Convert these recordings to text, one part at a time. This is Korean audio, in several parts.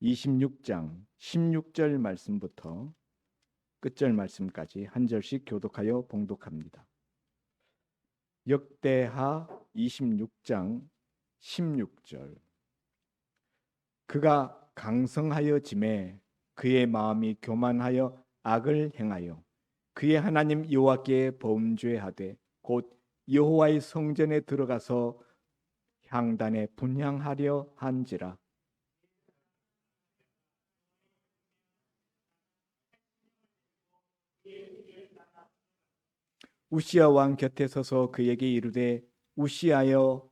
26장 16절 말씀부터 끝절 말씀까지 한 절씩 교독하여 봉독합니다. 역대하 26장 16절. 그가 강성하여 짐에 그의 마음이 교만하여 악을 행하여 그의 하나님 여호와께 범죄하되 곧 여호와의 성전에 들어가서 향단에 분향하려 한지라. 우시야 왕 곁에 서서 그에게 이르되 우시하여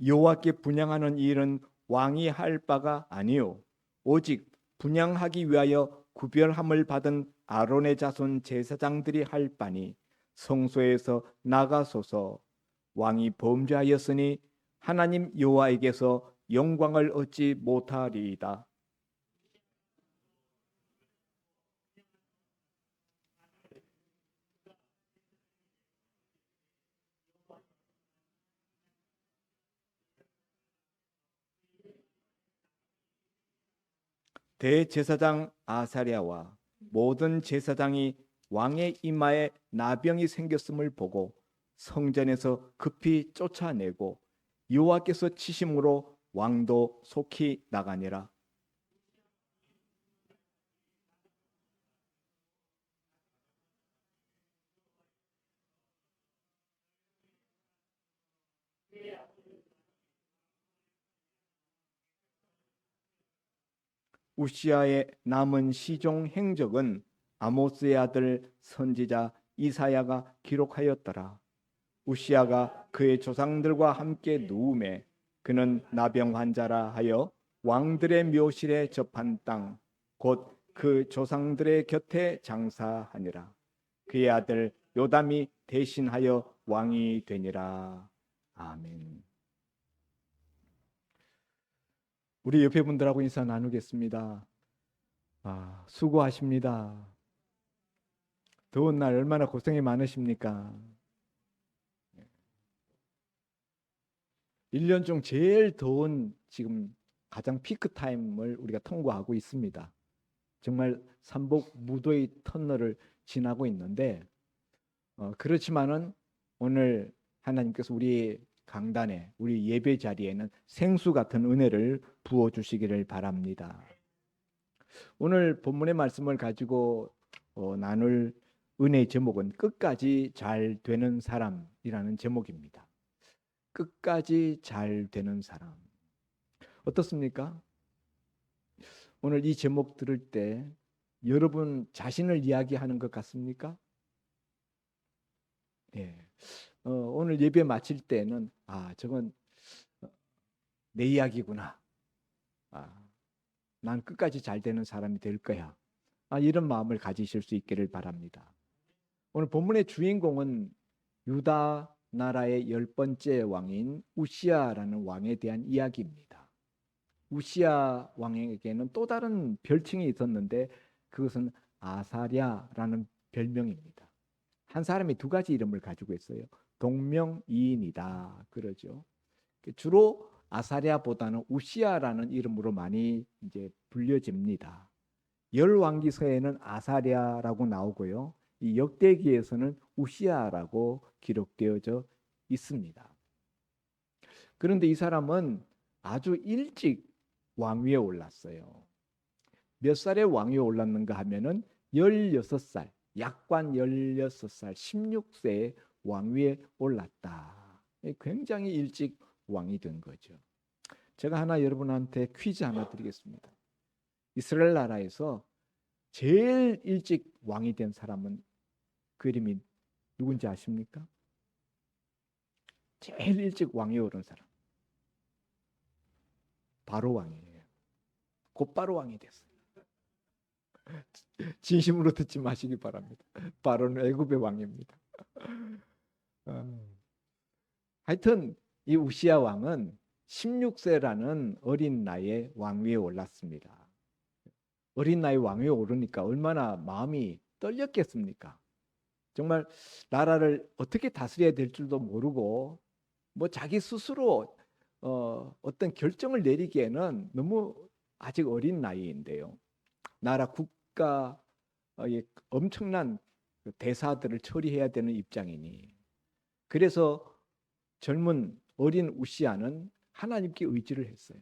여호와께 분향하는 일은 왕이 할 바가 아니요 오직 분향하기 위하여 구별함을 받은 아론의 자손 제사장들이 할 바니 성소에서 나가소서. 왕이 범죄하였으니 하나님 여호와에게서 영광을 얻지 못하리이다. 대제사장 아사랴와 모든 제사장이 왕의 이마에 나병이 생겼음을 보고 성전에서 급히 쫓아내고 여호와께서 치심으로 왕도 속히 나가니라. 우시아의 남은 시종 행적은 아모스의 아들 선지자 이사야가 기록하였더라. 우시아가 그의 조상들과 함께 누움에 그는 나병 환자라 하여 왕들의 묘실에 접한 땅 곧 그 조상들의 곁에 장사하니라. 그의 아들 요담이 대신하여 왕이 되니라. 아멘. 우리 옆에 분들하고 인사 나누겠습니다. 수고하십니다. 더운 날 얼마나 고생이 많으십니까? 1년 중 제일 더운 지금 가장 피크 타임을 우리가 통과하고 있습니다. 정말 삼복 무더위 터널을 지나고 있는데 그렇지만은 오늘 하나님께서 우리 강단에 우리 예배 자리에는 생수 같은 은혜를 부어 주시기를 바랍니다. 오늘 본문의 말씀을 가지고 나눌 은혜의 제목은 끝까지 잘 되는 사람이라는 제목입니다. 끝까지 잘 되는 사람. 어떻습니까? 오늘 이 제목 들을 때 여러분 자신을 이야기하는 것 같습니까? 예. 오늘 예배 마칠 때는 저건 내 이야기구나. 난 끝까지 잘 되는 사람이 될 거야. 이런 마음을 가지실 수 있기를 바랍니다. 오늘 본문의 주인공은 유다 나라의 10번째 왕인 우시아라는 왕에 대한 이야기입니다. 우시아 왕에게는 또 다른 별칭이 있었는데 그것은 아사랴라는 별명입니다. 한 사람이 두 가지 이름을 가지고 있어요. 동명이인이다 그러죠. 주로 아사랴보다는 우시아라는 이름으로 많이 이제 불려집니다. 열왕기서에는 아사랴라고 나오고요. 이 역대기에서는 우시아라고 기록되어져 있습니다. 그런데 이 사람은 아주 일찍 왕위에 올랐어요. 몇 살에 왕위에 올랐는가 하면은 16살, 약관 16살, 16세에 왕위에 올랐다. 굉장히 일찍 왕이 된 거죠. 제가 하나 여러분한테 퀴즈 하나 드리겠습니다. 이스라엘 나라에서 제일 일찍 왕이 된 사람은 그 이름이 누군지 아십니까? 제일 일찍 왕위에 오른 사람. 바로 왕이에요. 곧바로 왕이 됐어요. 진심으로 듣지 마시기 바랍니다. 바로는 애굽의 왕입니다. 하여튼 이 우시아 왕은 16세라는 어린 나이에 왕위에 올랐습니다. 어린 나이 왕위에 오르니까 얼마나 마음이 떨렸겠습니까? 정말 나라를 어떻게 다스려야 될 줄도 모르고 자기 스스로 어떤 결정을 내리기에는 너무 아직 어린 나이인데요. 나라 국가의 엄청난 대사들을 처리해야 되는 입장이니, 그래서 젊은 어린 우시아는 하나님께 의지를 했어요.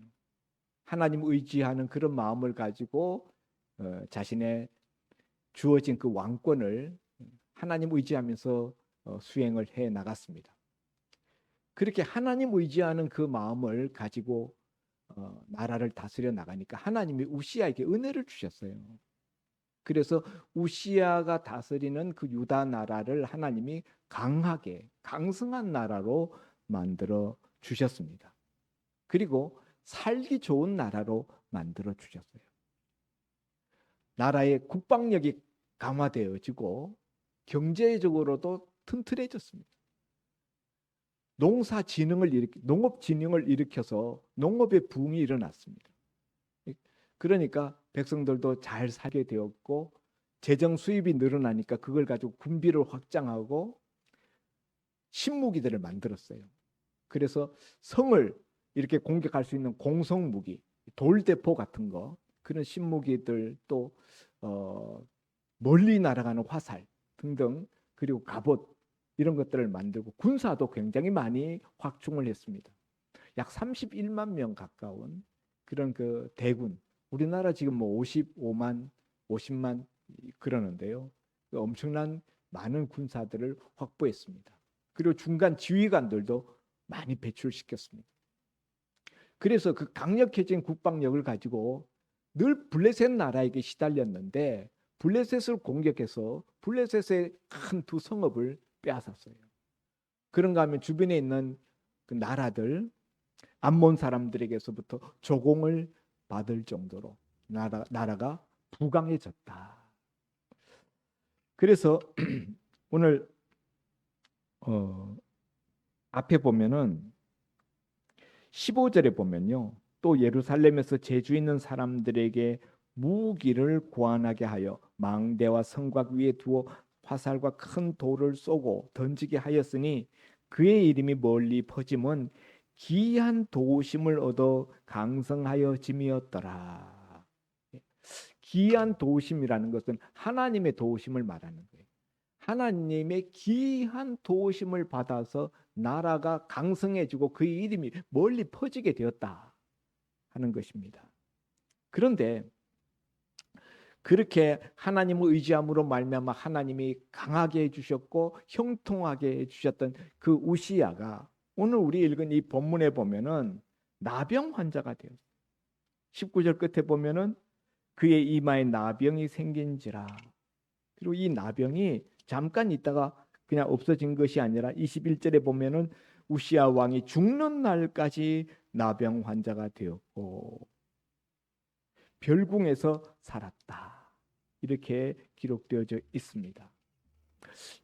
하나님 의지하는 그런 마음을 가지고 자신의 주어진 그 왕권을 하나님 의지하면서 수행을 해 나갔습니다. 그렇게 하나님 의지하는 그 마음을 가지고 나라를 다스려 나가니까 하나님이 우시아에게 은혜를 주셨어요. 그래서 우시아가 다스리는 그 유다 나라를 하나님이 강하게 강성한 나라로 만들어 주셨습니다. 그리고 살기 좋은 나라로 만들어 주셨어요. 나라의 국방력이 강화되어지고 경제적으로도 튼튼해졌습니다. 농업 진흥을 일으켜서 농업의 부흥이 일어났습니다. 그러니까 백성들도 잘 살게 되었고, 재정 수입이 늘어나니까 그걸 가지고 군비를 확장하고 신무기들을 만들었어요. 그래서 성을 이렇게 공격할 수 있는 공성 무기, 돌대포 같은 거, 그런 신무기들, 또 멀리 날아가는 화살 등등, 그리고 갑옷, 이런 것들을 만들고 군사도 굉장히 많이 확충을 했습니다. 약 31만 명 가까운 그런 그 대군, 우리나라 지금 뭐 55만, 50만 그러는데요. 엄청난 많은 군사들을 확보했습니다. 그리고 중간 지휘관들도 많이 배출시켰습니다. 그래서 그 강력해진 국방력을 가지고 늘 블레셋 나라에게 시달렸는데, 블레셋을 공격해서 블레셋의 큰 두 성읍을 빼앗았어요. 그런가 하면 주변에 있는 그 나라들, 암몬 사람들에게서부터 조공을 받을 정도로 나라가 부강해졌다. 그래서 오늘 앞에 보면은 15절에 보면요, 또 예루살렘에서 재주 있는 사람들에게 무기를 고안하게 하여 망대와 성곽 위에 두어 화살과 큰 돌을 쏘고 던지게 하였으니 그의 이름이 멀리 퍼짐은 기이한 도우심을 얻어 강성하여짐이었더라. 기이한 도우심이라는 것은 하나님의 도우심을 말하는 거예요. 하나님의 기이한 도우심을 받아서 나라가 강성해지고 그의 이름이 멀리 퍼지게 되었다 하는 것입니다. 그런데 그렇게 하나님을 의지함으로 말미암아 하나님이 강하게 해주셨고 형통하게 해주셨던 그 우시야가 오늘 우리 읽은 이 본문에 보면은 나병 환자가 되었어요. 19절 끝에 보면은 그의 이마에 나병이 생긴지라. 그리고 이 나병이 잠깐 있다가 그냥 없어진 것이 아니라 21절에 보면은 우시야 왕이 죽는 날까지 나병 환자가 되었고 별궁에서 살았다. 이렇게 기록되어져 있습니다.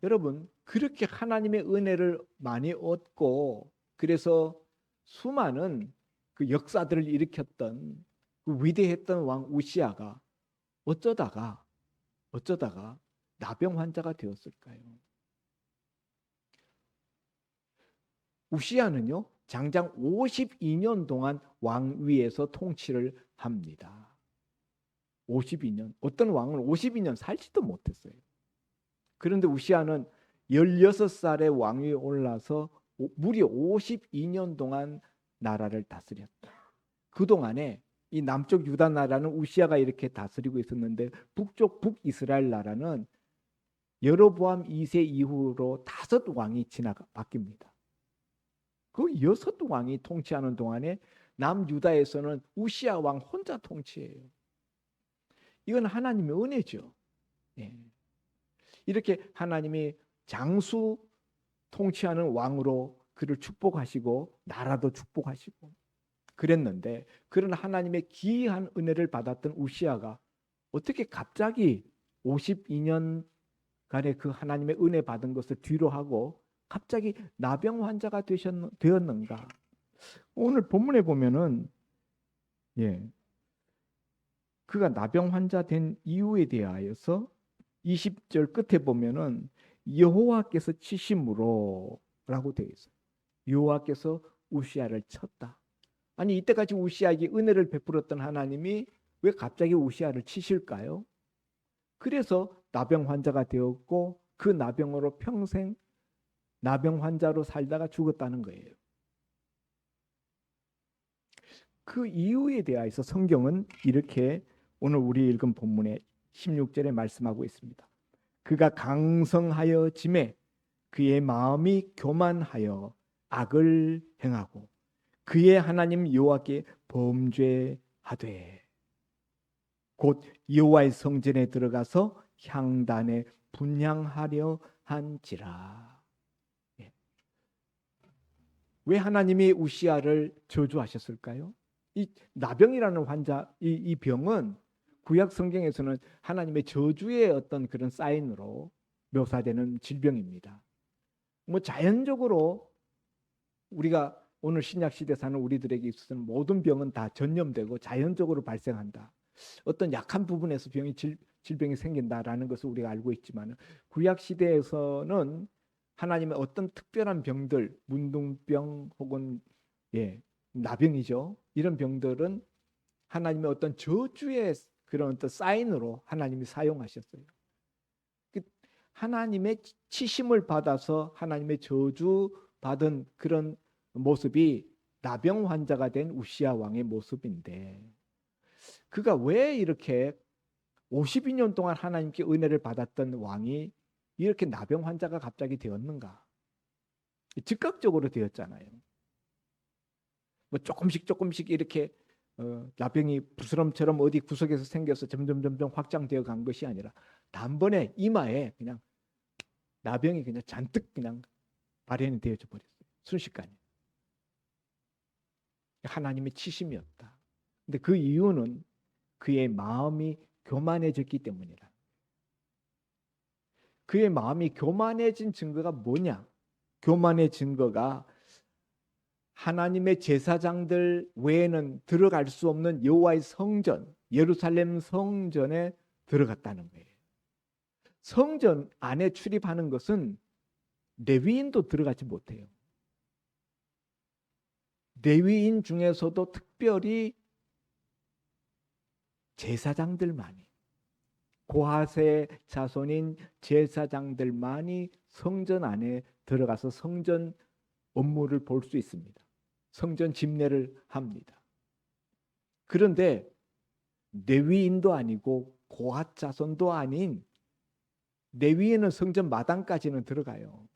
여러분, 그렇게 하나님의 은혜를 많이 얻고 그래서 수많은 그 역사들을 일으켰던 그 위대했던 왕 우시야가 어쩌다가 나병 환자가 되었을까요? 우시야는요, 장장 52년 동안 왕위에서 통치를 합니다. 52년. 어떤 왕은 52년 살지도 못했어요. 그런데 우시야는 16살의 왕위에 올라서 무려 52년 동안 나라를 다스렸다. 그동안에 이 남쪽 유다 나라는 우시야가 이렇게 다스리고 있었는데 북쪽 북이스라엘 나라는 여로보암 2세 이후로 5 왕이 바뀝니다. 그 6 왕이 통치하는 동안에 남유다에서는 우시야 왕 혼자 통치해요. 이건 하나님의 은혜죠. 예. 이렇게 하나님이 장수 통치하는 왕으로 그를 축복하시고 나라도 축복하시고 그랬는데, 그런 하나님의 기이한 은혜를 받았던 우시야가 어떻게 갑자기 52년간의 그 하나님의 은혜 받은 것을 뒤로 하고 갑자기 나병 환자가 되었는가? 오늘 본문에 보면은 그가 나병 환자 된 이유에 대하여서 20절 끝에 보면은 여호와께서 치심으로 라고 되어 있어요. 여호와께서 우시야를 쳤다. 아니 이때까지 우시아에게 은혜를 베풀었던 하나님이 왜 갑자기 우시아를 치실까요? 그래서 나병 환자가 되었고 그 나병으로 평생 나병 환자로 살다가 죽었다는 거예요. 그 이유에 대해서 성경은 이렇게 오늘 우리 읽은 본문의 16절에 말씀하고 있습니다. 그가 강성하여 짐에 그의 마음이 교만하여 악을 행하고 그의 하나님 여호와께 범죄하되 곧 여호와의 성전에 들어가서 향단에 분향하려 한지라. 왜 하나님이 우시아를 저주하셨을까요? 이 나병이라는 환자, 이 병은 구약 성경에서는 하나님의 저주의 어떤 그런 사인으로 묘사되는 질병입니다. 뭐 자연적으로 우리가 오늘 신약 시대 사는 우리들에게 있어서는 모든 병은 다 전염되고 자연적으로 발생한다. 어떤 약한 부분에서 질병이 생긴다라는 것을 우리가 알고 있지만 구약 시대에서는 하나님의 어떤 특별한 병들, 문둥병 혹은 나병이죠. 이런 병들은 하나님의 어떤 저주의 그런 어떤 사인으로 하나님이 사용하셨어요. 하나님의 치심을 받아서 하나님의 저주 받은 그런 모습이 나병 환자가 된 우시아 왕의 모습인데 그가 왜 이렇게 52년 동안 하나님께 은혜를 받았던 왕이 이렇게 나병 환자가 갑자기 되었는가? 즉각적으로 되었잖아요. 뭐 조금씩 이렇게 나병이 부스럼처럼 어디 구석에서 생겨서 점점 확장되어 간 것이 아니라 단번에 이마에 그냥 나병이 그냥 잔뜩 그냥 발현이 되어져 버렸어요. 순식간에. 하나님의 치심이었다. 근데 그 이유는 그의 마음이 교만해졌기 때문이라. 그의 마음이 교만해진 증거가 뭐냐? 교만의 증거가 하나님의 제사장들 외에는 들어갈 수 없는 여호와의 성전, 예루살렘 성전에 들어갔다는 거예요. 성전 안에 출입하는 것은 레위인도 들어가지 못해요. 레위인 중에서도 특별히 제사장들만이, 고핫의 자손인 제사장들만이 성전 안에 들어가서 성전 업무를 볼 수 있습니다. 성전 집례를 합니다. 그런데 레위인도 아니고 고핫 자손도 아닌 레위인은 성전 마당까지는 들어가요.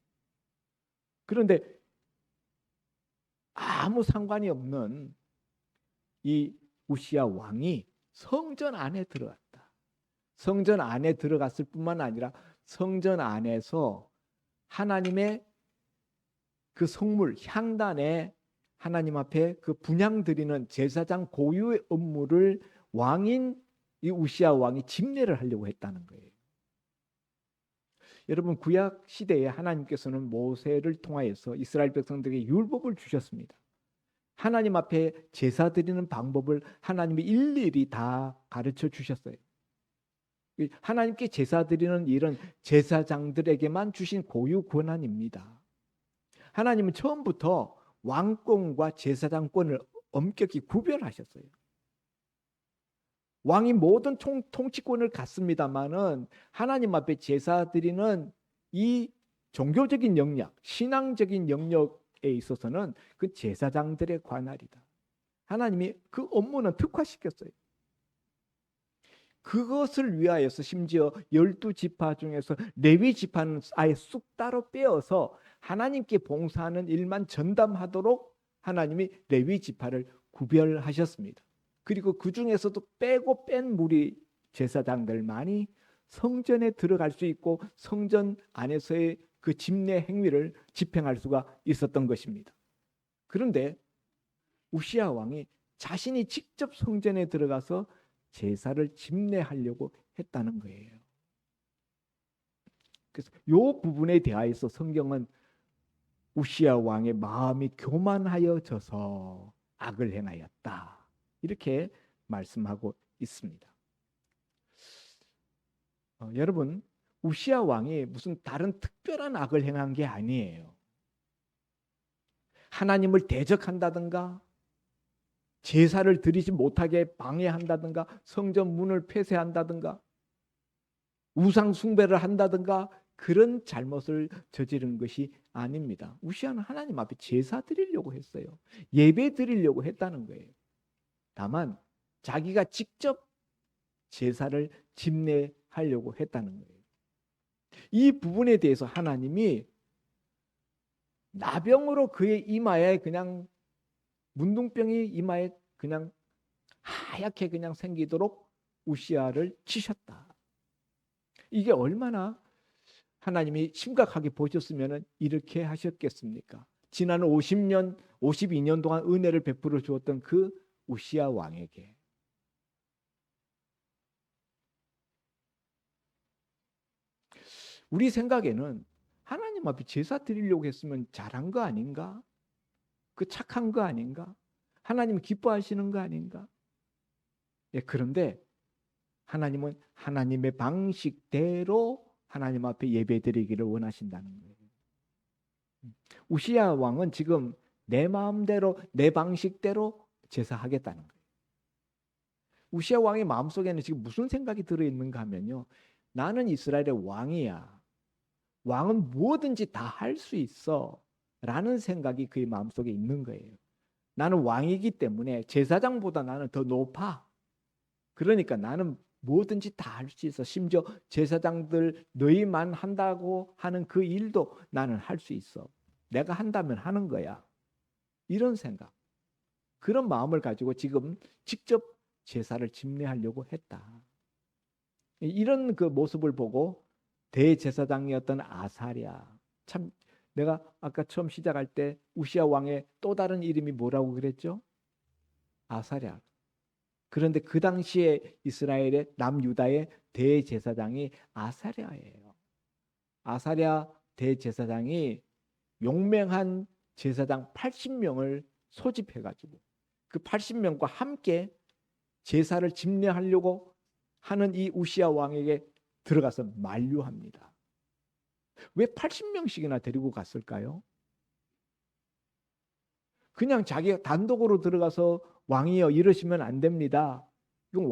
그런데 아무 상관이 없는 이 우시아 왕이 성전 안에 들어갔다. 성전 안에 들어갔을 뿐만 아니라 성전 안에서 하나님의 그 성물 향단에 하나님 앞에 그 분향 드리는 제사장 고유의 업무를 왕인 이 우시아 왕이 집례를 하려고 했다는 거예요. 여러분 구약 시대에 하나님께서는 모세를 통하여서 이스라엘 백성들에게 율법을 주셨습니다. 하나님 앞에 제사 드리는 방법을 하나님이 일일이 다 가르쳐 주셨어요. 하나님께 제사 드리는 일은 제사장들에게만 주신 고유 권한입니다. 하나님은 처음부터 왕권과 제사장권을 엄격히 구별하셨어요. 왕이 모든 통치권을 갖습니다마는 하나님 앞에 제사 드리는 이 종교적인 영역, 신앙적인 영역에 있어서는 그 제사장들의 관할이다. 하나님이 그 업무는 특화시켰어요. 그것을 위하여서 심지어 12지파 중에서 레위 지파는 아예 쑥 따로 빼어서 하나님께 봉사하는 일만 전담하도록 하나님이 레위 지파를 구별하셨습니다. 그리고 그 중에서도 빼고 뺀 무리 제사장들만이 성전에 들어갈 수 있고 성전 안에서의 그 집례 행위를 집행할 수가 있었던 것입니다. 그런데 우시아 왕이 자신이 직접 성전에 들어가서 제사를 집례하려고 했다는 거예요. 그래서 이 부분에 대하여서 성경은 우시아 왕의 마음이 교만하여져서 악을 행하였다. 이렇게 말씀하고 있습니다. 여러분, 우시아 왕이 무슨 다른 특별한 악을 행한 게 아니에요. 하나님을 대적한다든가 제사를 드리지 못하게 방해한다든가 성전 문을 폐쇄한다든가 우상 숭배를 한다든가 그런 잘못을 저지른 것이 아닙니다. 우시아는 하나님 앞에 제사 드리려고 했어요. 예배 드리려고 했다는 거예요. 다만 자기가 직접 제사를 집례하려고 했다는 거예요. 이 부분에 대해서 하나님이 나병으로 그의 이마에 그냥 문둥병이 이마에 그냥 하얗게 그냥 생기도록 우시아를 치셨다. 이게 얼마나 하나님이 심각하게 보셨으면 이렇게 하셨겠습니까? 지난 50년, 52년 동안 은혜를 베풀어 주었던 그 우시아 왕에게. 우리 생각에는 하나님 앞에 제사 드리려고 했으면 잘한 거 아닌가? 그 착한 거 아닌가? 하나님 기뻐하시는 거 아닌가? 예, 그런데 하나님은 하나님의 방식대로 하나님 앞에 예배드리기를 원하신다는 거예요. 우시야 왕은 지금 내 마음대로 내 방식대로 제사하겠다는 거예요. 우시야 왕의 마음속에는 지금 무슨 생각이 들어있는가 하면요. 나는 이스라엘의 왕이야. 왕은 뭐든지 다 할 수 있어. 라는 생각이 그의 마음속에 있는 거예요. 나는 왕이기 때문에 제사장보다 나는 더 높아. 그러니까 나는 뭐든지 다 할 수 있어. 심지어 제사장들 너희만 한다고 하는 그 일도 나는 할 수 있어. 내가 한다면 하는 거야. 이런 생각. 그런 마음을 가지고 지금 직접 제사를 집례하려고 했다. 이런 그 모습을 보고 대제사장이었던 아사랴. 참 내가 아까 처음 시작할 때 우시아 왕의 또 다른 이름이 뭐라고 그랬죠? 아사랴. 그런데 그 당시에 이스라엘의 남유다의 대제사장이 아사랴예요. 아사랴 대제사장이 용맹한 제사장 80명을 소집해가지고 그 80명과 함께 제사를 집례하려고 하는 이 우시아 왕에게 들어가서 만류합니다. 왜 80명씩이나 데리고 갔을까요? 그냥 자기가 단독으로 들어가서 왕이여 이러시면 안 됩니다. 이건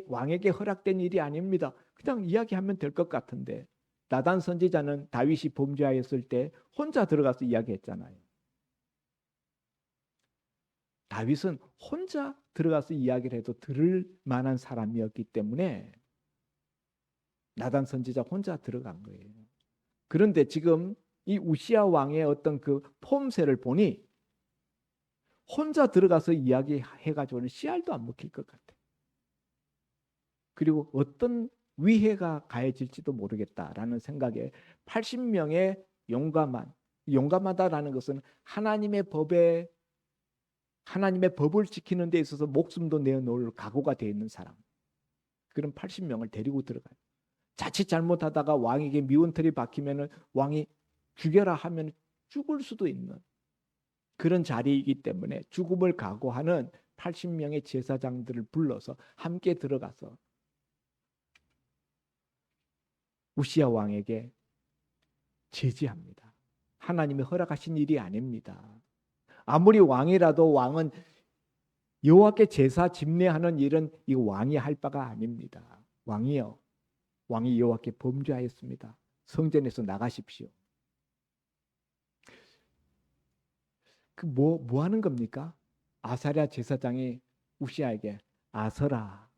왕에게 허락된 일이 아닙니다. 그냥 이야기하면 될 것 같은데 나단 선지자는 다윗이 범죄하였을 때 혼자 들어가서 이야기했잖아요. 다윗은 혼자 들어가서 이야기를 해도 들을 만한 사람이었기 때문에 나단 선지자 혼자 들어간 거예요. 그런데 지금 이 우시아 왕의 어떤 그 폼새를 보니 혼자 들어가서 이야기해가지고는 씨알도 안 먹힐 것 같아. 그리고 어떤 위해가 가해질지도 모르겠다라는 생각에 80명의 용감하다라는 것은 하나님의 법을 지키는 데 있어서 목숨도 내어놓을 각오가 되어 있는 사람. 그런 80명을 데리고 들어가요. 자칫 잘못하다가 왕에게 미운털이 박히면 왕이 죽여라 하면 죽을 수도 있는 그런 자리이기 때문에 죽음을 각오하는 80명의 제사장들을 불러서 함께 들어가서 우시아 왕에게 제지합니다. 하나님이 허락하신 일이 아닙니다. 아무리 왕이라도 왕은 여호와께 제사 집례하는 일은 이 왕이 할 바가 아닙니다. 왕이요, 왕이 여호와께 범죄하였습니다. 성전에서 나가십시오. 그 뭐 하는 겁니까? 아사랴 제사장이 우시아에게 아서라.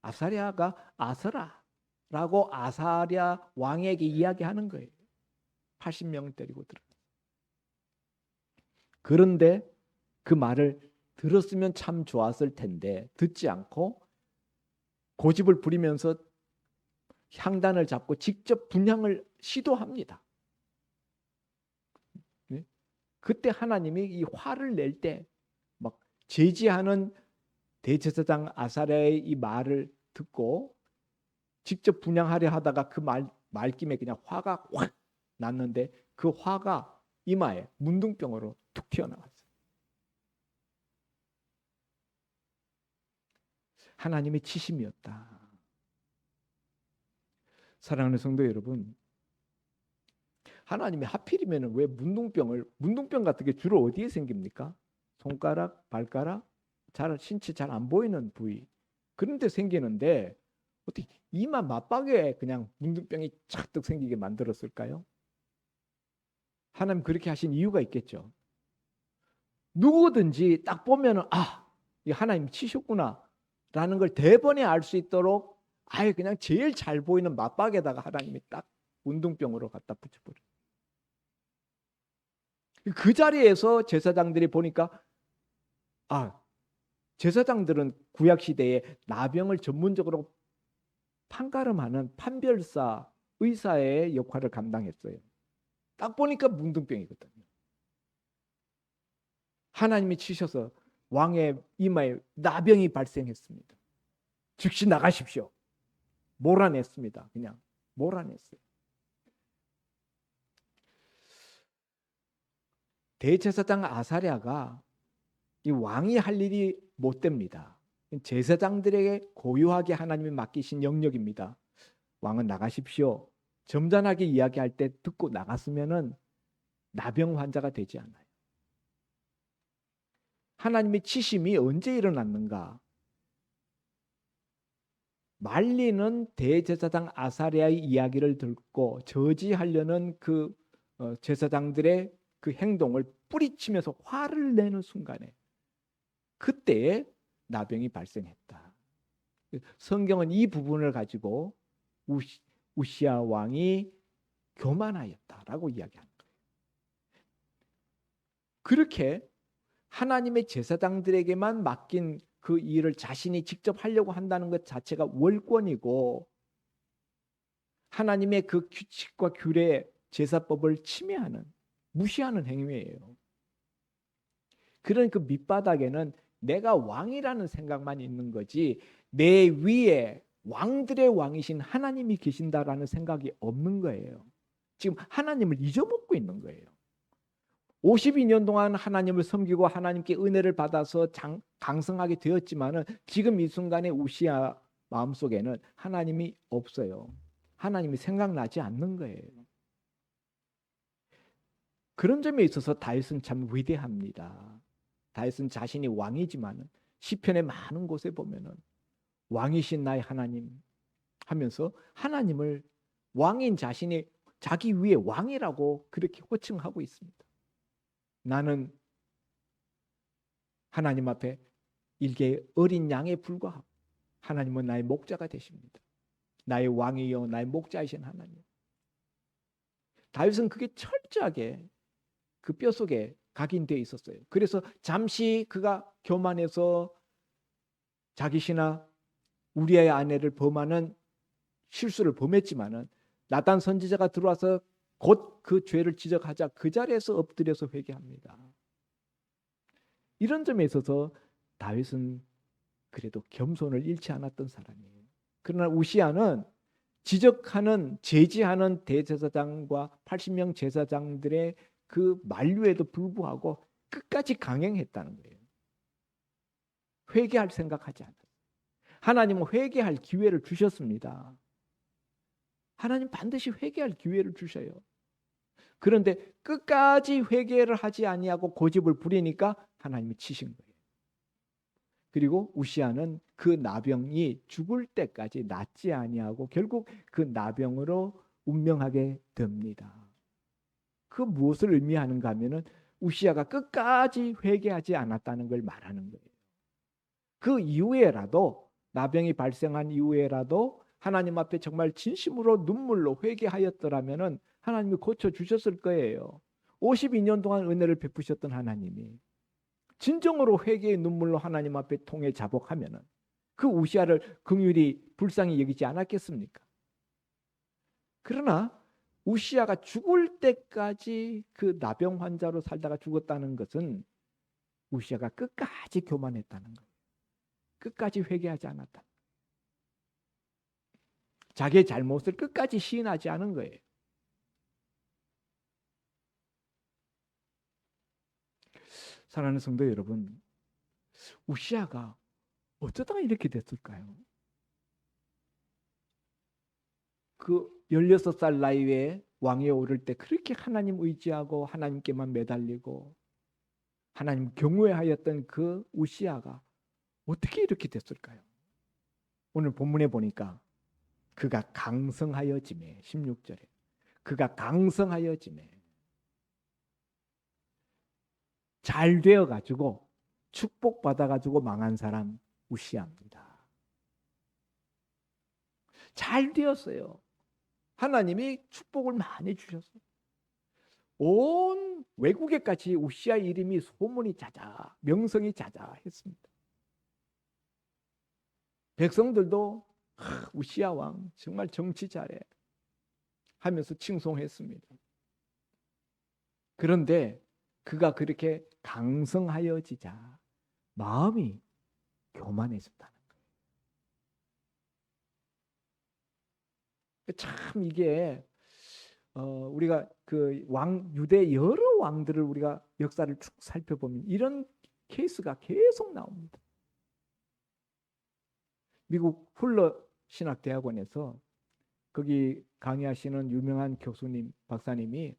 아사랴가 아서라라고 아사랴 왕에게 이야기하는 거예요. 80명을 데리고 들어. 그런데 그 말을 들었으면 참 좋았을 텐데 듣지 않고 고집을 부리면서 향단을 잡고 직접 분향을 시도합니다. 그때 하나님이 이 화를 낼 때 막 제지하는 대제사장 아사랴의 이 말을 듣고 직접 분향하려 하다가 그 말김에 그냥 화가 확 났는데 그 화가 이마에 문둥병으로 툭 튀어나왔어요. 하나님의 치심이었다. 사랑하는 성도 여러분, 하나님이 하필이면 왜 문둥병 같은 게 주로 어디에 생깁니까? 손가락, 발가락, 신체 잘 안 보이는 부위 그런 데 생기는데 어떻게 이마 맞박에 그냥 문둥병이 착득 생기게 만들었을까요? 하나님 그렇게 하신 이유가 있겠죠. 누구든지 딱 보면은 이 하나님 치셨구나 라는 걸 대번에 알 수 있도록 아예 그냥 제일 잘 보이는 맞박에다가 하나님이 딱 운동병으로 갖다 붙여버려요. 그 자리에서 제사장들이 보니까 제사장들은 구약 시대에 나병을 전문적으로 판가름하는 판별사 의사의 역할을 감당했어요. 딱 보니까 문둥병이거든요. 하나님이 치셔서 왕의 이마에 나병이 발생했습니다. 즉시 나가십시오. 몰아냈습니다. 그냥 몰아냈어요. 대제사장 아사랴가 이 왕이 할 일이 못 됩니다. 제사장들에게 고유하게 하나님이 맡기신 영역입니다. 왕은 나가십시오. 점잖하게 이야기할 때 듣고 나갔으면은 나병 환자가 되지 않아요. 하나님의 치심이 언제 일어났는가? 말리는 대제사장 아사랴의 이야기를 듣고 저지하려는 그 제사장들의 그 행동을 뿌리치면서 화를 내는 순간에 그때에 나병이 발생했다. 성경은 이 부분을 가지고 우시야 왕이 교만하였다라고 이야기하는 거예요. 그렇게 하나님의 제사장들에게만 맡긴 그 일을 자신이 직접 하려고 한다는 것 자체가 월권이고 하나님의 그 규칙과 규례, 제사법을 침해하는, 무시하는 행위예요. 그런 그 밑바닥에는 내가 왕이라는 생각만 있는 거지 내 위에 왕들의 왕이신 하나님이 계신다라는 생각이 없는 거예요. 지금 하나님을 잊어먹고 있는 거예요. 52년 동안 하나님을 섬기고 하나님께 은혜를 받아서 강성하게 되었지만은 지금 이 순간에 우시야 마음속에는 하나님이 없어요. 하나님이 생각나지 않는 거예요. 그런 점에 있어서 다윗은 참 위대합니다. 다윗은 자신이 왕이지만은 시편의 많은 곳에 보면은 왕이신 나의 하나님 하면서 하나님을 왕인 자신이 자기 위에 왕이라고 그렇게 호칭하고 있습니다. 나는 하나님 앞에 일개의 어린 양에 불과하고 하나님은 나의 목자가 되십니다. 나의 왕이요 나의 목자이신 하나님. 다윗은 그게 철저하게 그 뼛속에 각인되어 있었어요. 그래서 잠시 그가 교만해서 자기 신하 우리아의 아내를 범하는 실수를 범했지만은 나단 선지자가 들어와서 곧 그 죄를 지적하자 그 자리에서 엎드려서 회개합니다. 이런 점에 있어서 다윗은 그래도 겸손을 잃지 않았던 사람이에요. 그러나 우시야는 지적하는 제지하는 대제사장과 80명 제사장들의 그 만류에도 불구하고 끝까지 강행했다는 거예요. 회개할 생각하지 않았어요. 하나님은 회개할 기회를 주셨습니다. 하나님 반드시 회개할 기회를 주셔요. 그런데 끝까지 회개를 하지 아니하고 고집을 부리니까 하나님이 치신 거예요. 그리고 우시야는 그 나병이 죽을 때까지 낫지 아니하고 결국 그 나병으로 운명하게 됩니다. 그 무엇을 의미하는가 하면은 우시야가 끝까지 회개하지 않았다는 걸 말하는 거예요. 그 이후에라도 나병이 발생한 이후에라도 하나님 앞에 정말 진심으로 눈물로 회개하였더라면은 하나님이 고쳐 주셨을 거예요. 52년 동안 은혜를 베푸셨던 하나님이 진정으로 회개의 눈물로 하나님 앞에 통해 자복하면은 그 우시야를 긍휼히 불쌍히 여기지 않았겠습니까? 그러나 우시야가 죽을 때까지 그 나병 환자로 살다가 죽었다는 것은 우시야가 끝까지 교만했다는 거예요. 끝까지 회개하지 않았다. 자기의 잘못을 끝까지 시인하지 않은 거예요. 사랑하는 성도 여러분, 우시야가 어쩌다가 이렇게 됐을까요? 그 16살 나이에 왕위에 오를 때 그렇게 하나님 의지하고 하나님께만 매달리고 하나님 경외하였던 그 우시아가 어떻게 이렇게 됐을까요? 오늘 본문에 보니까 그가 강성하여지매 16절에 그가 강성하여지매 잘 되어 가지고 축복받아 가지고 망한 사람 우시아입니다. 잘 되었어요. 하나님이 축복을 많이 주셨어요. 온 외국에까지 우시아 이름이 소문이 자자, 명성이 자자했습니다. 백성들도 우시아 왕 정말 정치 잘해 하면서 칭송했습니다. 그런데 그가 그렇게 강성하여지자 마음이 교만해졌다는 거예요. 참 이게 우리가 그 유대 여러 왕들을 우리가 역사를 쭉 살펴보면 이런 케이스가 계속 나옵니다. 미국 훌러 신학대학원에서 거기 강의하시는 유명한 교수님, 박사님이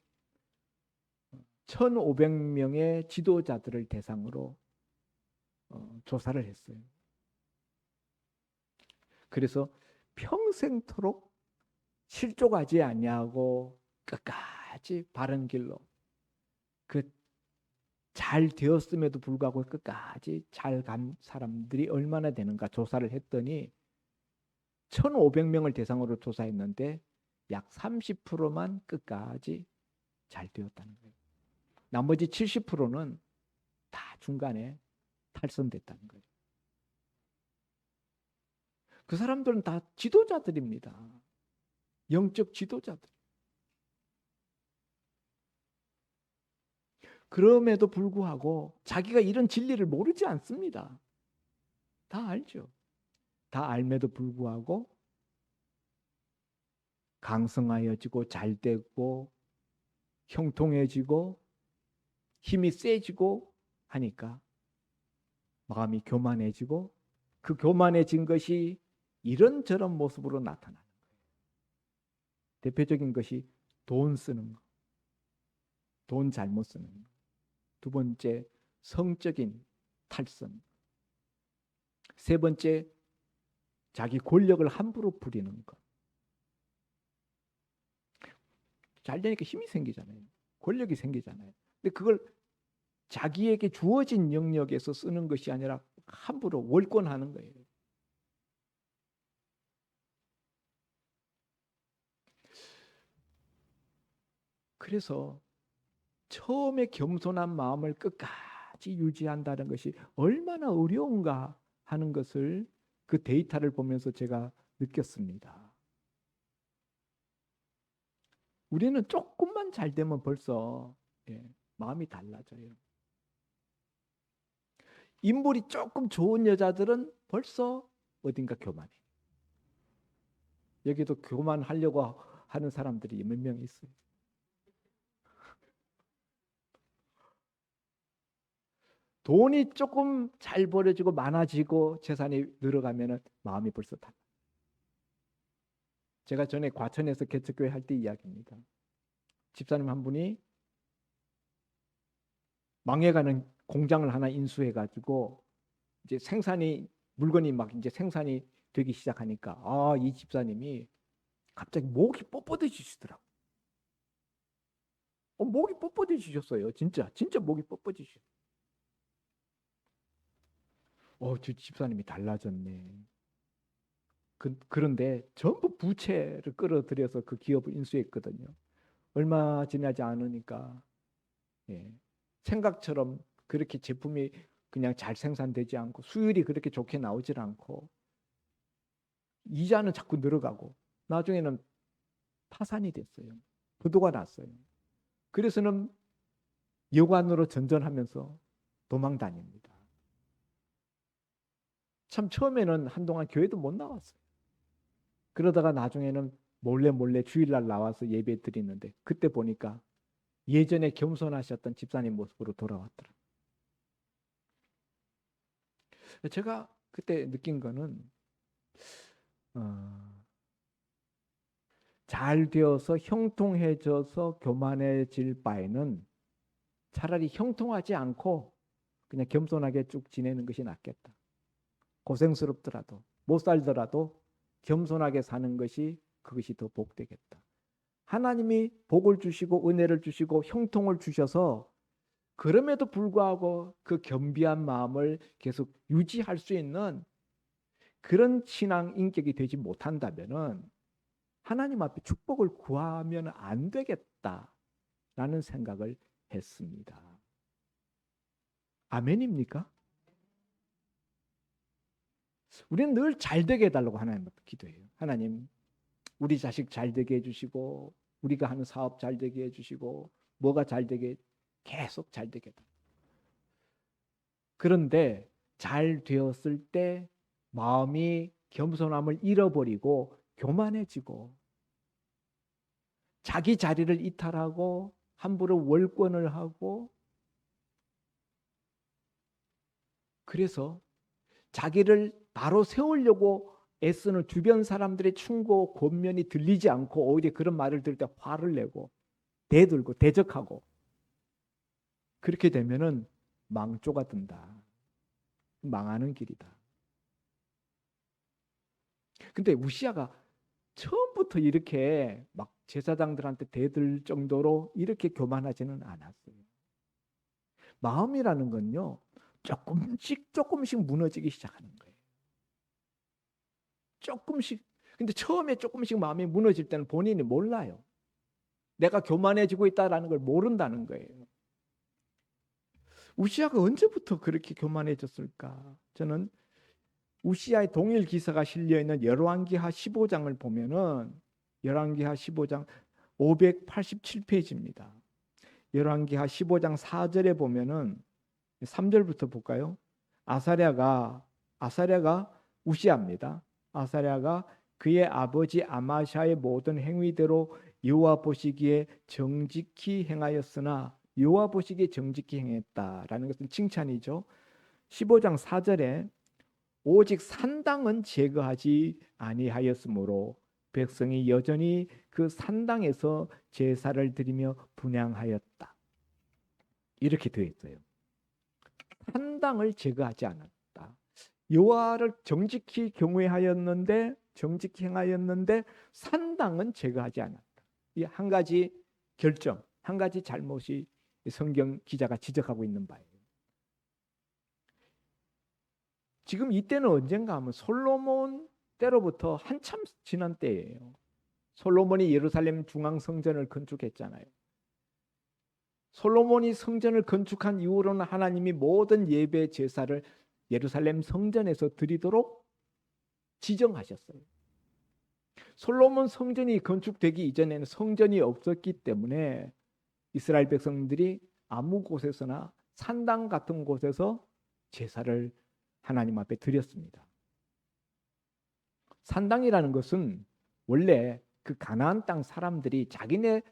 1,500명의 지도자들을 대상으로 조사를 했어요. 그래서 평생토록 실족하지 아니하고 끝까지 바른 길로 잘 되었음에도 불구하고 끝까지 잘 간 사람들이 얼마나 되는가 조사를 했더니 1,500명을 대상으로 조사했는데 약 30%만 끝까지 잘 되었다는 거예요. 나머지 70%는 다 중간에 탈선됐다는 거예요. 그 사람들은 다 지도자들입니다. 영적 지도자들. 그럼에도 불구하고 자기가 이런 진리를 모르지 않습니다. 다 알죠. 다 알매도 불구하고 강성하여지고 잘되고 형통해지고 힘이 세지고 하니까 마음이 교만해지고 그 교만해진 것이 이런저런 모습으로 나타나는 거예요. 대표적인 것이 돈 쓰는 거, 돈 잘못 쓰는 거. 두 번째, 성적인 탈선. 세 번째, 자기 권력을 함부로 부리는 것. 잘 되니까 힘이 생기잖아요. 권력이 생기잖아요. 근데 그걸 자기에게 주어진 영역에서 쓰는 것이 아니라 함부로 월권하는 거예요. 그래서 처음에 겸손한 마음을 끝까지 유지한다는 것이 얼마나 어려운가 하는 것을 그 데이터를 보면서 제가 느꼈습니다. 우리는 조금만 잘 되면 벌써 마음이 달라져요. 인물이 조금 좋은 여자들은 벌써 어딘가 교만해. 여기도 교만하려고 하는 사람들이 몇 명 있어요. 돈이 조금 잘 벌어지고 많아지고 재산이 늘어가면 마음이 벌써 달라. 제가 전에 과천에서 개척교회 할 때 이야기입니다. 집사님 한 분이 망해가는 공장을 하나 인수해가지고 이제 물건이 막 이제 생산이 되기 시작하니까 이 집사님이 갑자기 목이 뻣뻣해지시더라고. 목이 뻣뻣해지셨어요. 진짜 목이 뻣뻣해지셨어요. 저 집사님이 달라졌네. 그런데 전부 부채를 끌어들여서 그 기업을 인수했거든요. 얼마 지나지 않으니까 생각처럼 그렇게 제품이 그냥 잘 생산되지 않고 수율이 그렇게 좋게 나오질 않고 이자는 자꾸 늘어가고 나중에는 파산이 됐어요. 부도가 났어요. 그래서는 여관으로 전전하면서 도망 다닙니다. 참 처음에는 한동안 교회도 못 나왔어요. 그러다가 나중에는 몰래 주일날 나와서 예배 드리는데 그때 보니까 예전에 겸손하셨던 집사님 모습으로 돌아왔더라고요. 제가 그때 느낀 거는 잘 되어서 형통해져서 교만해질 바에는 차라리 형통하지 않고 그냥 겸손하게 쭉 지내는 것이 낫겠다. 고생스럽더라도 못 살더라도 겸손하게 사는 것이 그것이 더 복되겠다. 하나님이 복을 주시고 은혜를 주시고 형통을 주셔서 그럼에도 불구하고 그 겸비한 마음을 계속 유지할 수 있는 그런 신앙 인격이 되지 못한다면은 하나님 앞에 축복을 구하면 안 되겠다라는 생각을 했습니다. 아멘입니까? 우리는 늘 잘 되게 해달라고 하나님 앞에 기도해요. 하나님, 우리 자식 잘 되게 해주시고 우리가 하는 사업 잘 되게 해주시고 뭐가 잘 되게 계속 잘 되게 해달라고. 그런데 잘 되었을 때 마음이 겸손함을 잃어버리고 교만해지고 자기 자리를 이탈하고 함부로 월권을 하고 그래서 자기를 바로 세우려고 애쓰는 주변 사람들의 충고 권면이 들리지 않고 오히려 그런 말을 들을 때 화를 내고 대들고 대적하고 그렇게 되면은 망조가 든다. 망하는 길이다. 근데 우시아가 처음부터 이렇게 막 제사장들한테 대들 정도로 이렇게 교만하지는 않았어요. 마음이라는 건요, 조금씩 무너지기 시작하는 거예요. 조금씩. 근데 처음에 조금씩 마음이 무너질 때는 본인이 몰라요. 내가 교만해지고 있다는 걸 모른다는 거예요. 우시아가 언제부터 그렇게 교만해졌을까? 저는 우시아의 동일 기사가 실려있는 열왕기하 15장을 보면은 열왕기하 15장 587페이지입니다. 열왕기하 15장 4절에 보면은 3절부터 볼까요? 아사랴가 우시아입니다. 아사랴가 그의 아버지 아마샤의 모든 행위대로 여호와 보시기에 정직히 행하였으나 여호와 보시기에 정직히 행했다라는 것은 칭찬이죠. 15장 4절에 오직 산당은 제거하지 아니하였으므로 백성이 여전히 그 산당에서 제사를 드리며 분향하였다. 이렇게 되어 있어요. 산당을 제거하지 않았다. 여호와를 정직히 경외하였는데 정직히 행하였는데 산당은 제거하지 않았다. 이 한 가지 결정, 한 가지 잘못이 성경 기자가 지적하고 있는 바예요. 지금 이때는 언젠가 하면 솔로몬 때로부터 한참 지난 때예요. 솔로몬이 예루살렘 중앙성전을 건축했잖아요. 솔로몬이 성전을 건축한 이후로는 하나님이 모든 예배 제사를 예루살렘 성전에서 드리도록 지정하셨어요. 솔로몬 성전이 건축되기 이전에는 성전이 없었기 때문에 이스라엘 백성들이 아무 곳에서나 산당 같은 곳에서 제사를 하나님 앞에 드렸습니다. 산당이라는 것은 원래 그 가나안 땅 사람들이 자기네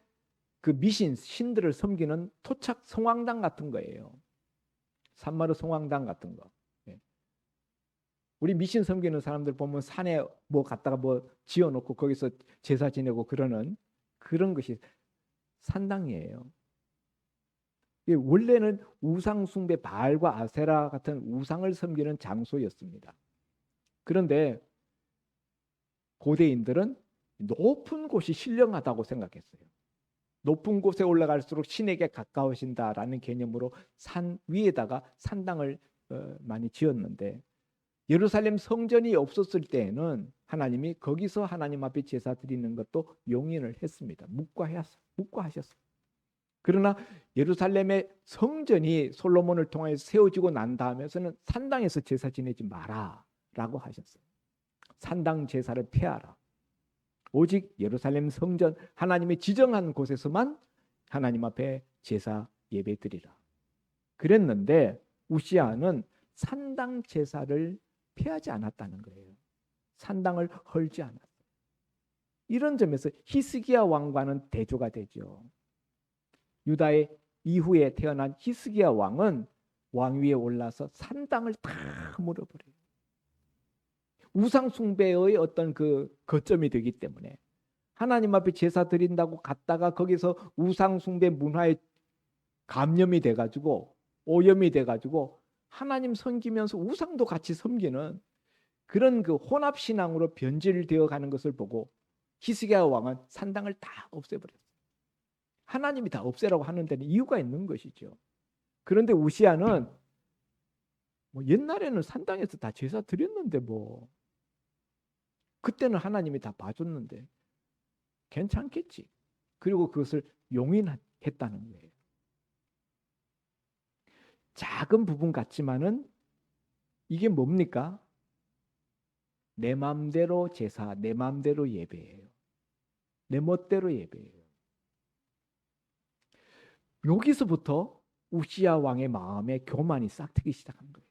그 미신 신들을 섬기는 토착 성황당 같은 거예요. 산마루 성황당 같은 거. 우리 미신 섬기는 사람들 보면 산에 뭐 갖다가 뭐 지어놓고 거기서 제사 지내고 그러는 그런 것이 산당이에요. 원래는 우상 숭배 바알과 아세라 같은 우상을 섬기는 장소였습니다. 그런데 고대인들은 높은 곳이 신령하다고 생각했어요. 높은 곳에 올라갈수록 신에게 가까워진다라는 개념으로 산 위에다가 산당을 많이 지었는데 예루살렘 성전이 없었을 때에는 하나님이 거기서 하나님 앞에 제사 드리는 것도 용인을 했습니다. 묵과하셨어요. 그러나 예루살렘의 성전이 솔로몬을 통해 세워지고 난 다음에서는 산당에서 제사 지내지 마라라고 하셨어요. 산당 제사를 폐하라. 오직 예루살렘 성전 하나님이 지정한 곳에서만 하나님 앞에 제사 예배 드리라. 그랬는데 우시아는 산당 제사를 폐하지 않았다는 거예요. 산당을 헐지 않았어요. 이런 점에서 히스기야 왕과는 대조가 되죠. 유다의 이후에 태어난 히스기야 왕은 왕위에 올라서 산당을 다 물어버려요. 우상 숭배의 어떤 그 거점이 되기 때문에 하나님 앞에 제사 드린다고 갔다가 거기서 우상 숭배 문화에 감염이 돼가지고 오염이 돼가지고 하나님 섬기면서 우상도 같이 섬기는 그런 그 혼합 신앙으로 변질되어 가는 것을 보고 히스기야 왕은 산당을 다 없애버렸어요. 하나님이 다 없애라고 하는 데는 이유가 있는 것이죠. 그런데 우시야는 뭐 옛날에는 산당에서 다 제사 드렸는데 뭐 그때는 하나님이 다 봐줬는데 괜찮겠지. 그리고 그것을 용인했다는 거예요. 작은 부분 같지만은 이게 뭡니까? 내 마음대로 제사, 내 마음대로 예배예요. 내 멋대로 예배예요. 여기서부터 우시야 왕의 마음에 교만이 싹트기 시작한 거예요.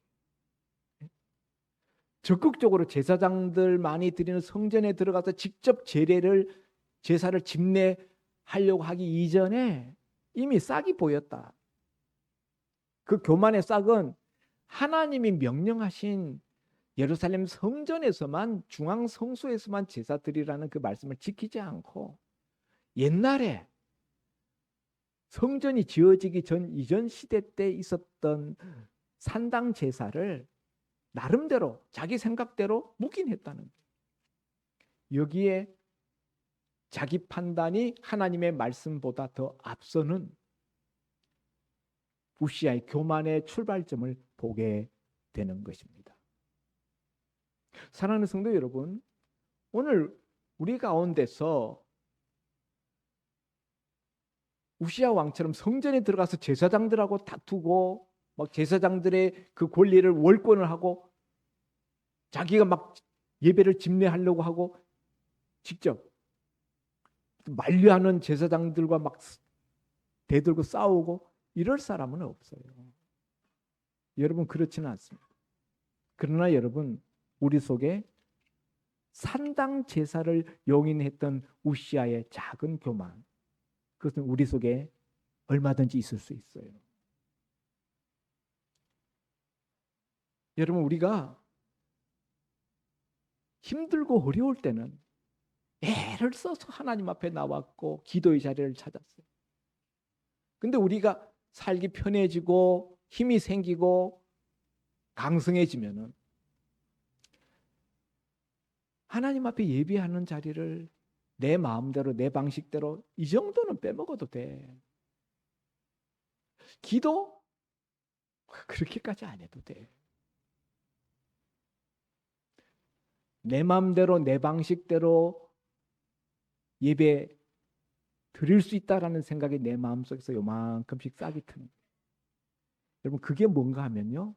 적극적으로 제사장들 많이 드리는 성전에 들어가서 직접 제사를 집례하려고 하기 이전에 이미 싹이 보였다. 그 교만의 싹은 하나님이 명령하신 예루살렘 성전에서만 중앙 성소에서만 제사 드리라는 그 말씀을 지키지 않고 옛날에 성전이 지어지기 전 이전 시대 때 있었던 산당 제사를 나름대로 자기 생각대로 묵인했다는 거예요. 여기에 자기 판단이 하나님의 말씀보다 더 앞서는 우시야의 교만의 출발점을 보게 되는 것입니다. 사랑하는 성도 여러분, 오늘 우리 가운데서 우시야 왕처럼 성전에 들어가서 제사장들하고 다투고 막 제사장들의 그 권리를 월권을 하고 자기가 막 예배를 집례하려고 하고 직접 만류하는 제사장들과 막 대들고 싸우고 이럴 사람은 없어요. 여러분 그렇지는 않습니다. 그러나 여러분 우리 속에 산당 제사를 용인했던 우시야의 작은 교만, 그것은 우리 속에 얼마든지 있을 수 있어요. 여러분 우리가 힘들고 어려울 때는 애를 써서 하나님 앞에 나왔고 기도의 자리를 찾았어요. 근데 우리가 살기 편해지고 힘이 생기고 강성해지면은 하나님 앞에 예배하는 자리를 내 마음대로 내 방식대로 이 정도는 빼먹어도 돼. 기도 그렇게까지 안 해도 돼. 내 마음대로 내 방식대로 예배 드릴 수 있다라는 생각이 내 마음속에서 요만큼씩 싹이 트는 거예요. 여러분 그게 뭔가 하면요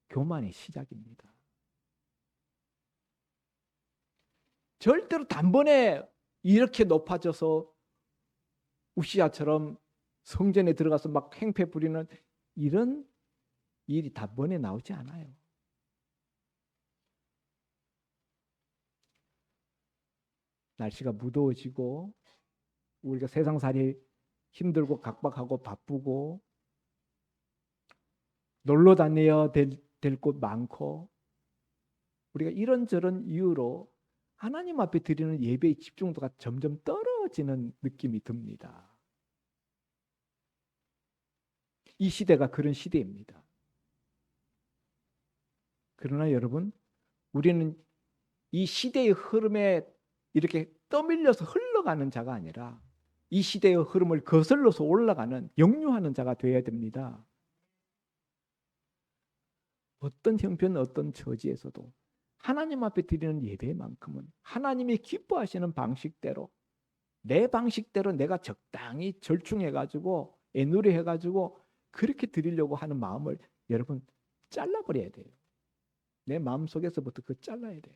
교만의 시작입니다. 절대로 단번에 이렇게 높아져서 우시야처럼 성전에 들어가서 막 행패 부리는 이런 일이 단번에 나오지 않아요. 날씨가 무더워지고 우리가 세상살이 힘들고 각박하고 바쁘고 놀러 다녀야 될 곳 많고 우리가 이런저런 이유로 하나님 앞에 드리는 예배의 집중도가 점점 떨어지는 느낌이 듭니다. 이 시대가 그런 시대입니다. 그러나 여러분 우리는 이 시대의 흐름에 이렇게 떠밀려서 흘러가는 자가 아니라 이 시대의 흐름을 거슬러서 올라가는 역류하는 자가 되어야 됩니다. 어떤 형편 어떤 처지에서도 하나님 앞에 드리는 예배만큼은 하나님이 기뻐하시는 방식대로 내 방식대로 내가 적당히 절충해가지고 애누리해가지고 그렇게 드리려고 하는 마음을 여러분 잘라버려야 돼요. 내 마음속에서부터 그거 잘라야 돼요.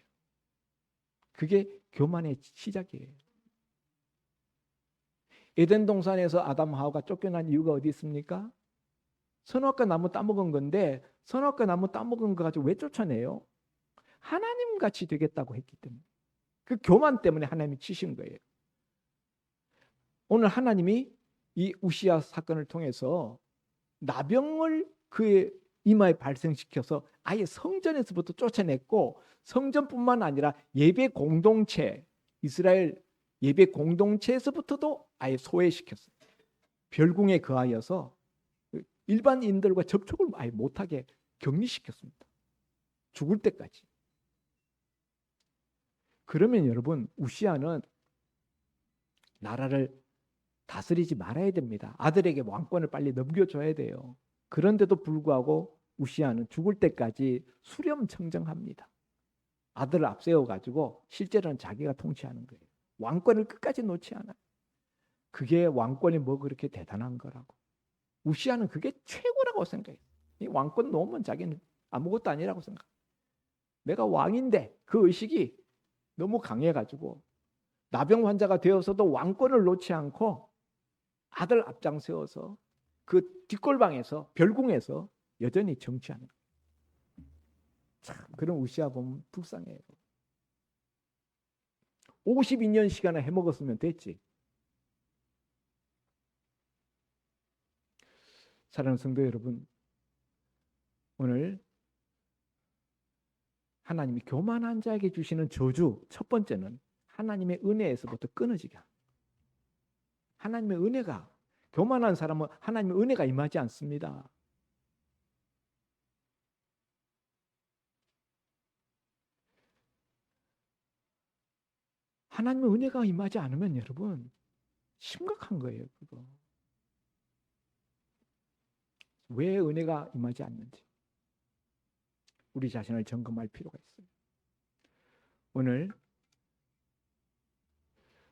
그게 교만의 시작이에요. 에덴 동산에서 아담 하와가 쫓겨난 이유가 어디 있습니까? 선악과 나무 따먹은 건데 선악과 나무 따먹은 거 가지고 왜 쫓아내요? 하나님같이 되겠다고 했기 때문에. 그 교만 때문에 하나님이 치신 거예요. 오늘 하나님이 이 우시야 사건을 통해서 나병을 그의 이마에 발생시켜서 아예 성전에서부터 쫓아냈고 성전뿐만 아니라 예배 공동체, 이스라엘 예배 공동체에서부터도 아예 소외시켰어요. 별궁에 거하여서 일반인들과 접촉을 아예 못하게 격리시켰습니다. 죽을 때까지. 그러면 여러분, 우시아는 나라를 다스리지 말아야 됩니다. 아들에게 왕권을 빨리 넘겨줘야 돼요. 그런데도 불구하고 우시아는 죽을 때까지 수렴청정합니다. 아들을 앞세워가지고 실제로는 자기가 통치하는 거예요. 왕권을 끝까지 놓지 않아요. 그게 왕권이 뭐 그렇게 대단한 거라고. 우시아는 그게 최고라고 생각해요. 이 왕권 놓으면 자기는 아무것도 아니라고 생각해요. 내가 왕인데 그 의식이 너무 강해가지고 나병 환자가 되어서도 왕권을 놓지 않고 아들 앞장 세워서 그 뒷골방에서 별궁에서 여전히 정치하는 거예요. 참 그런 우시아 보면 불쌍해요. 52년 시간을 해먹었으면 됐지. 사랑하는 성도 여러분, 오늘 하나님이 교만한 자에게 주시는 저주 첫 번째는 하나님의 은혜에서부터 끊어지게 합니다. 하나님의 은혜가, 교만한 사람은 하나님의 은혜가 임하지 않습니다. 하나님의 은혜가 임하지 않으면 여러분 심각한 거예요. 그거. 왜 은혜가 임하지 않는지 우리 자신을 점검할 필요가 있어요. 오늘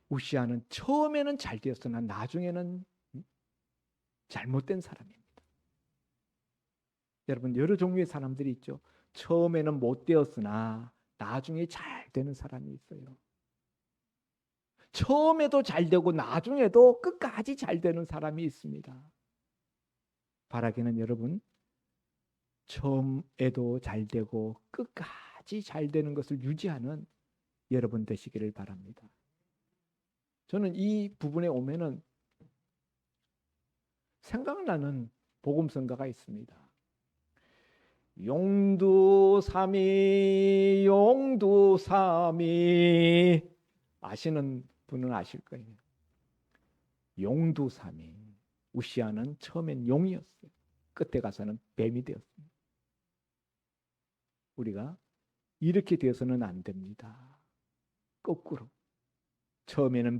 우시아는 처음에는 잘 되었으나 나중에는 잘못된 사람입니다. 여러분, 여러 종류의 사람들이 있죠. 처음에는 못 되었으나 나중에 잘 되는 사람이 있어요. 처음에도 잘 되고 나중에도 끝까지 잘 되는 사람이 있습니다. 바라기는 여러분, 처음에도 잘 되고 끝까지 잘 되는 것을 유지하는 여러분 되시기를 바랍니다. 저는 이 부분에 오면은 생각나는 복음성가가 있습니다. 용두삼이 용두삼이, 아시는 분은 아실 거예요. 용두삼이. 우시아는 처음엔 용이었어요. 끝에 가서는 뱀이 되었습니다. 우리가 이렇게 되어서는 안 됩니다. 거꾸로. 처음에는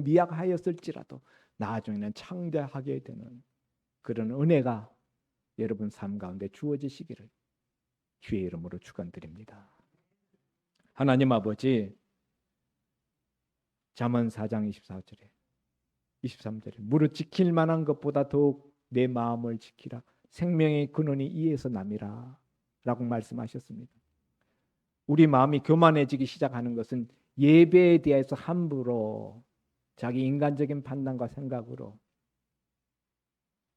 미약하였을지라도 나중에는 창대하게 되는 그런 은혜가 여러분 삶 가운데 주어지시기를 주의 이름으로 축원드립니다. 하나님 아버지, 잠언 4장 24절에 23절에 무릇 지킬 만한 것보다 더욱 내 마음을 지키라. 생명의 근원이 이에서 남이라 라고 말씀하셨습니다. 우리 마음이 교만해지기 시작하는 것은 예배에 대해서 함부로 자기 인간적인 판단과 생각으로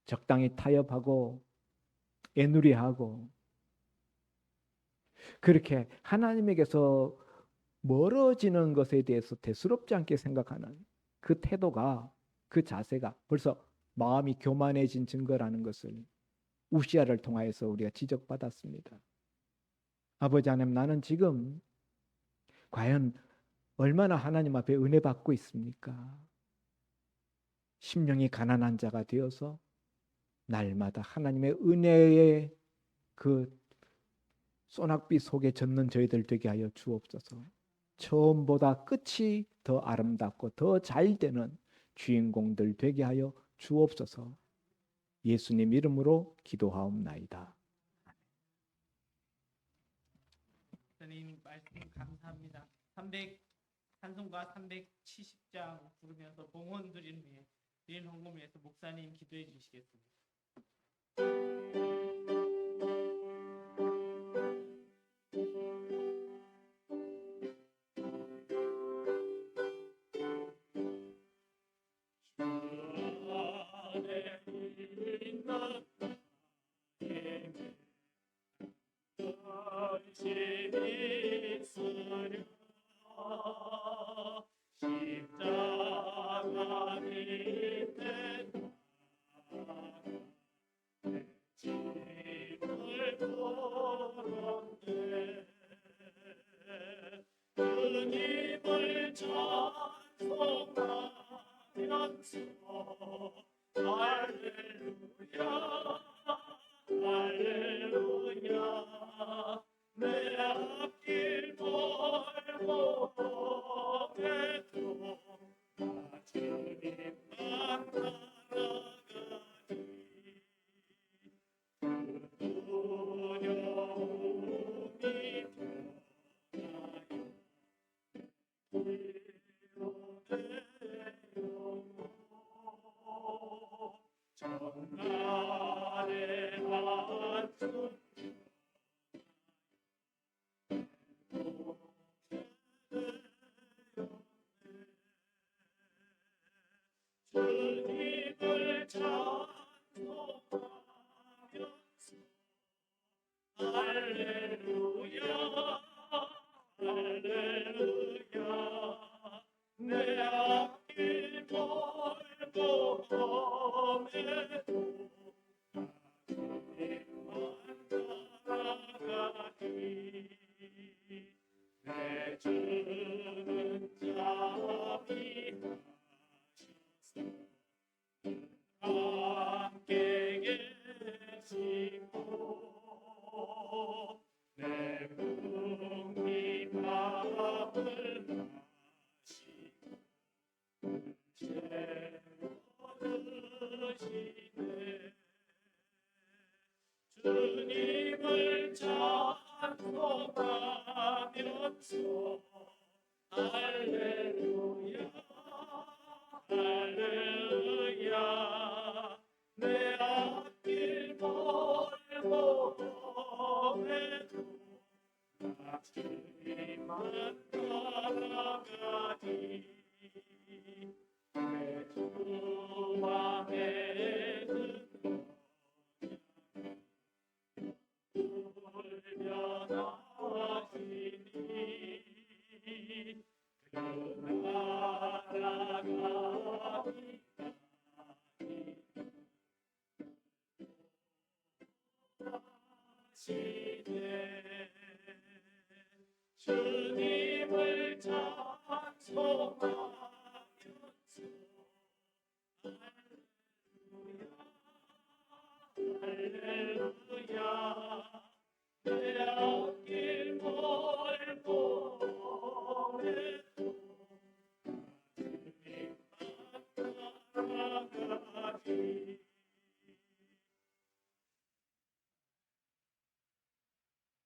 적당히 타협하고 애누리하고 그렇게 하나님에게서 멀어지는 것에 대해서 대수롭지 않게 생각하는 그 태도가, 그 자세가 벌써 마음이 교만해진 증거라는 것을 우시아를 통하여서 우리가 지적받았습니다. 아버지 하나님, 나는 지금 과연 얼마나 하나님 앞에 은혜 받고 있습니까? 심령이 가난한 자가 되어서 날마다 하나님의 은혜의 그 소낙비 속에 젖는 저희들 되게 하여 주옵소서. 처음보다 끝이 더 아름답고 더 잘되는 주인공들 되게 하여 주옵소서. 예수님 이름으로 기도하옵나이다. 선생님 말씀 감사합니다. 찬송가 370장 부르면서 봉헌 드리는 헌금을 위해서 목사님 기도해 주시겠습니다. 할렐루야 할렐루야 내 앞길 멀고 험해도 나가니 내 주는 자비하셔서 함께 계시고 내 궁리 밥을 마시고 채워주시네 주님을 찬송하면서 할렐루야 할렐루야 내 앞길 멀고 험해도 나 주님만 따라가니 내 주왕의 훈련하시니 그 나라가 시대 주님을 찬송하면서 할렐루야 내 앞길 멀고 험해도 주님만 따라가니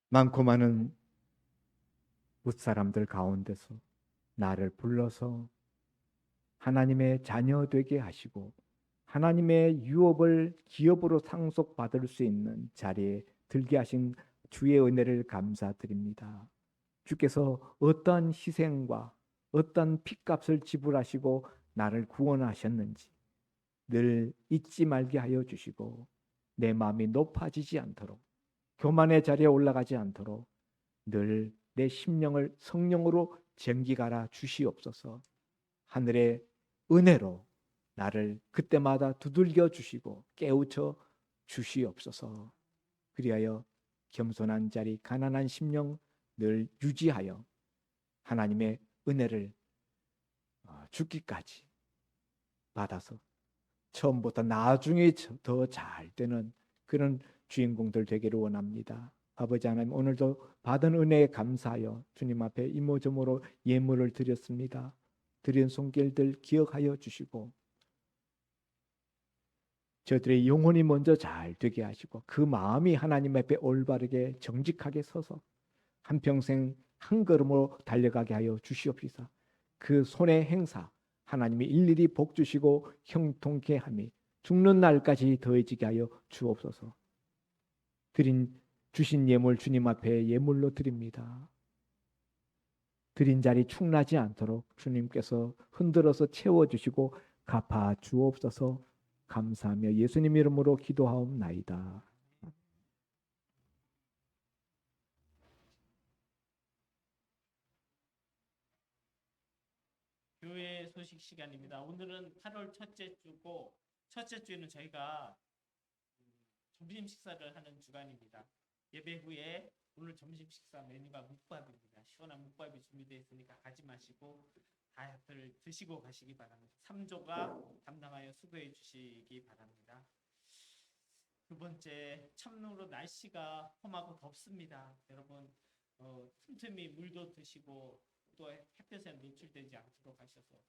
많고 많은 뭇사람들 가운데서 나를 불러서 하나님의 자녀 되게 하시고 하나님의 유업을 기업으로 상속받을 수 있는 자리에 들게 하신 주의 은혜를 감사드립니다. 주께서 어떠한 희생과 어떤 핏값을 지불하시고 나를 구원하셨는지 늘 잊지 말게 하여 주시고 내 마음이 높아지지 않도록 교만의 자리에 올라가지 않도록 늘 내 심령을 성령으로 정직하라 주시옵소서. 하늘의 은혜로 나를 그때마다 두들겨 주시고 깨우쳐 주시옵소서. 그리하여 겸손한 자리 가난한 심령 늘 유지하여 하나님의 은혜를 죽기까지 받아서 처음부터 나중에 더 잘 되는 그런 주인공들 되기를 원합니다. 아버지 하나님, 오늘도 받은 은혜에 감사하여 주님 앞에 이모저모로 예물을 드렸습니다. 드린 손길들 기억하여 주시고 저들의 영혼이 먼저 잘 되게 하시고 그 마음이 하나님 앞에 올바르게 정직하게 서서 한평생 한 걸음으로 달려가게 하여 주시옵소서. 그 손의 행사 하나님이 일일이 복 주시고 형통케 함이 죽는 날까지 더해지게 하여 주옵소서. 주신 예물 주님 앞에 예물로 드립니다. 드린 자리 충나지 않도록 주님께서 흔들어서 채워주시고 갚아 주옵소서. 감사하며 예수님 이름으로 기도하옵나이다. 교회 소식 시간입니다. 오늘은 8월 첫째 주고 첫째 주에는 저희가 점심 식사를 하는 주간입니다. 예배 후에 오늘 점심 식사 메뉴가 묵밥입니다. 시원한 묵밥이 준비되어 있으니까 가지 마시고 다들 드시고 가시기 바랍니다. 3조가 담당하여 수고해 주시기 바랍니다. 두 번째, 참으로 날씨가 험하고 덥습니다. 여러분 틈틈이 물도 드시고 또 햇볕에 노출되지 않도록 하셔서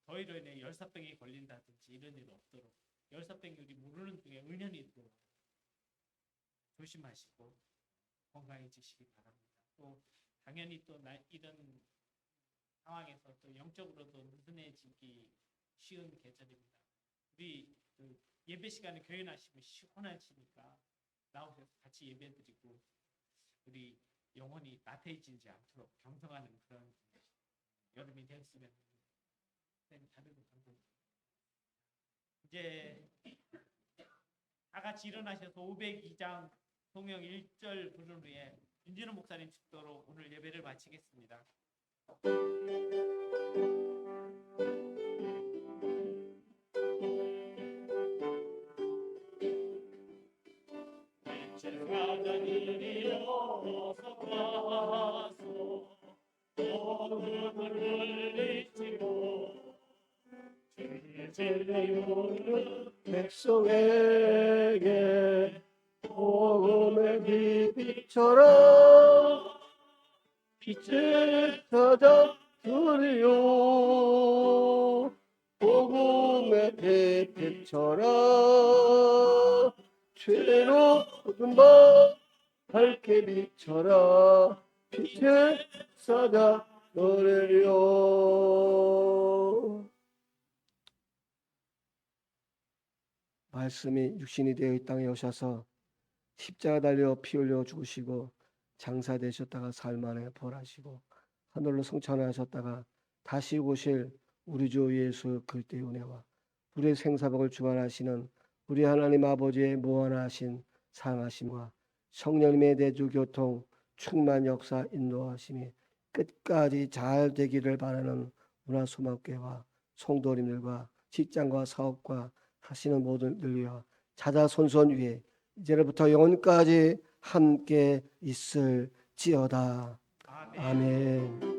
더위로 인해 열사병이 걸린다든지 이런 일 없도록 열사병이 우리 모르는 중에 은연히 들어와요. 조심하시고 건강해지시기 바랍니다. 또 당연히 또 이런 상황에서 또 영적으로도 느슨해지기 쉬운 계절입니다. 우리 그 예배 시간에 교회 나시면 시원하시니까 나오셔서 같이 예배드리고 우리 영혼이 나태해지지 않도록 경성하는 그런 여름이 되었으면 다른 방법. 이제 다 같이 일어나셔서 502장 성경 1절 부른 후에 윤진호 목사님 축도로 오늘 예배를 마치겠습니다. 백성에게 복음의 빛처럼 빛을 찾아 드리요. 복음의 빛처럼 죄로운 바 밝게 비춰라. 빛을 찾아 드리요. 말씀이 육신이 되어 이 땅에 오셔서 십자가 달려 피 흘려 죽으시고 장사되셨다가 사흘 만에 부활하시고 하늘로 승천하셨다가 다시 오실 우리 주 예수 그리스도의 은혜와 우리의 생사복을 주관하시는 우리 하나님 아버지의 무한하신 사랑하심과 성령님의 내주교통 충만 역사 인도하심이 끝까지 잘 되기를 바라는 문화소망교회와 성도님들과 직장과 사업과 하시는 모든 인류와 자자손손 위에 이제부터 영원까지 함께 있을지어다. 아멘.